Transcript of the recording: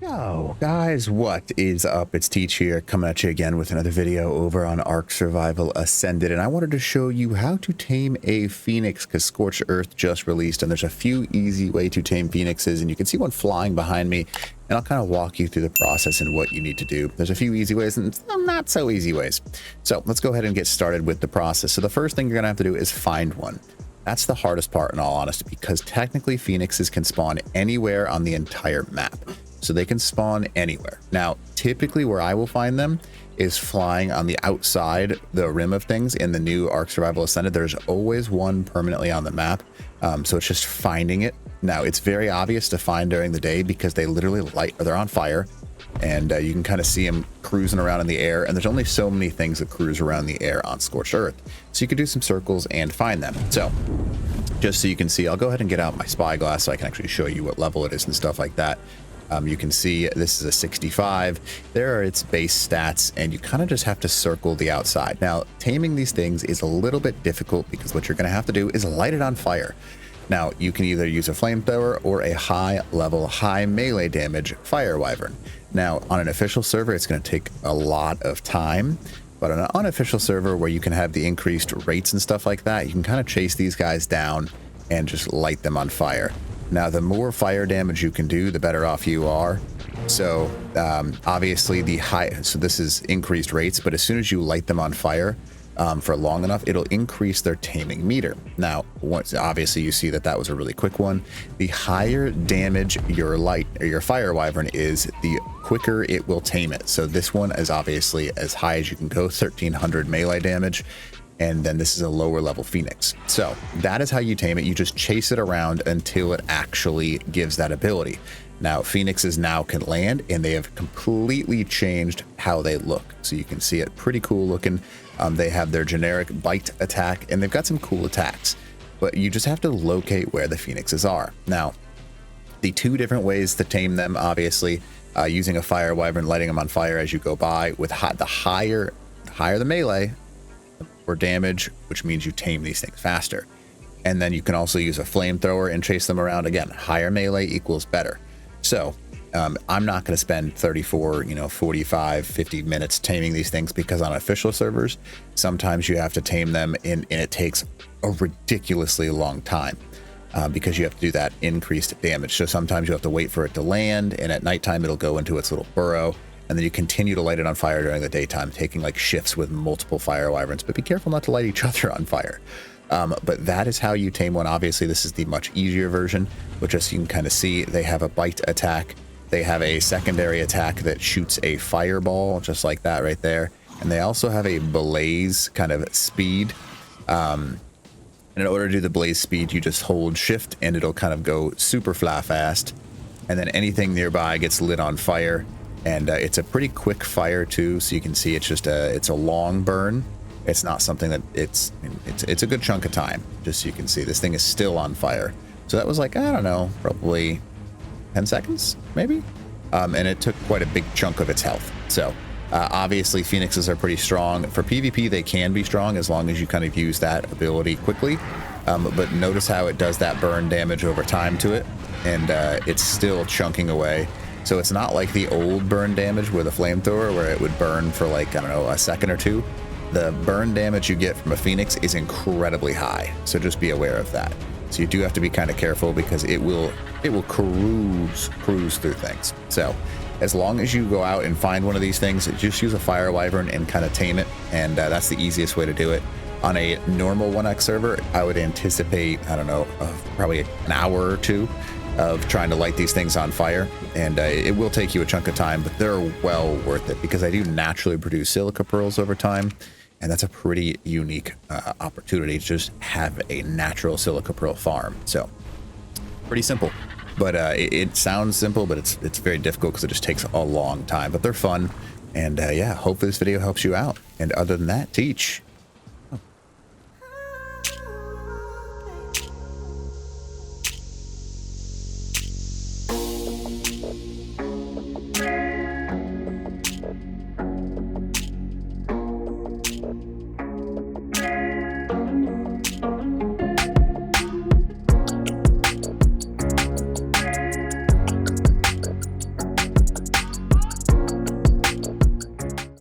Yo guys, what is up? It's Teach here, coming at you again with another video over on Ark Survival Ascended, and I wanted to show you how to tame a phoenix because Scorched Earth just released, and there's a few easy way to tame phoenixes, and you can see one flying behind me, and I'll kind of walk you through the process and what you need to do. There's a few easy ways and some not so easy ways. So let's go ahead and get started with the process. So the first thing you're gonna have to do is find one. That's the hardest part in all honesty, because technically phoenixes can spawn anywhere on the entire map. So they can spawn anywhere. Now, typically where I will find them is flying on the outside, the rim of things in the new Ark Survival Ascended. There's always one permanently on the map. So it's just finding it. Now, it's very obvious to find during the day because they literally they're on fire, and you can kind of see them cruising around in the air. And there's only so many things that cruise around the air on Scorched Earth. So you could do some circles and find them. So just so you can see, I'll go ahead and get out my spyglass so I can actually show you what level it is and stuff like that. You can see this is a 65. There are its base stats, and you kind of just have to circle the outside. Now, taming these things is a little bit difficult because what you're going to have to do is light it on fire. Now, you can either use a flamethrower or a high-level, high melee damage fire wyvern. Now, on an official server, it's going to take a lot of time, but on an unofficial server where you can have the increased rates and stuff like that, you can kind of chase these guys down and just light them on fire. Now, the more fire damage you can do, the better off you are. So obviously so this is increased rates, but as soon as you light them on fire for long enough, it'll increase their taming meter. Now, once obviously you see that was a really quick one. The higher damage your fire wyvern is, the quicker it will tame it. So this one is obviously as high as you can go, 1300 melee damage. And then this is a lower level phoenix. So that is how you tame it. You just chase it around until it actually gives that ability. Now, phoenixes now can land, and they have completely changed how they look. So you can see it pretty cool looking. They have their generic bite attack, and they've got some cool attacks, but you just have to locate where the phoenixes are. Now, the two different ways to tame them, obviously, using a fire wyvern, lighting them on fire as you go by. With the higher the melee or damage, which means you tame these things faster. And then you can also use a flamethrower and chase them around. Again, higher melee equals better. So I'm not going to spend 34, 45, 50 minutes taming these things, because on official servers, sometimes you have to tame them and it takes a ridiculously long time because you have to do that increased damage. So sometimes you have to wait for it to land, and at nighttime it'll go into its little burrow. And then you continue to light it on fire during the daytime, taking like shifts with multiple fire wyverns. But be careful not to light each other on fire. But that is how you tame one. Obviously, this is the much easier version, which, as you can kind of see, they have a bite attack. They have a secondary attack that shoots a fireball, just like that right there. And they also have a blaze kind of speed. And in order to do the blaze speed, you just hold shift and it'll kind of go super fast. And then anything nearby gets lit on fire. And it's a pretty quick fire too, so you can see it's a long burn. It's not something that it's a good chunk of time. Just so you can see, this thing is still on fire. So that was like, I don't know, probably 10 seconds maybe, and it took quite a big chunk of its health. So obviously phoenixes are pretty strong. For PvP they can be strong as long as you kind of use that ability quickly, but notice how it does that burn damage over time to it, and it's still chunking away. So it's not like the old burn damage with a flamethrower where it would burn for like, I don't know, a second or two. The burn damage you get from a phoenix is incredibly high. So just be aware of that. So you do have to be kind of careful, because it will cruise through things. So as long as you go out and find one of these things, just use a fire wyvern and kind of tame it. And that's the easiest way to do it. On a normal 1x server, I would anticipate, I don't know, probably an hour or two of trying to light these things on fire, and it will take you a chunk of time, but they're well worth it, because I do naturally produce silica pearls over time, and that's a pretty unique opportunity to just have a natural silica pearl farm. So pretty simple, but it sounds simple, but it's very difficult because it just takes a long time, but they're fun. And yeah, hopefully this video helps you out. And other than that, teach.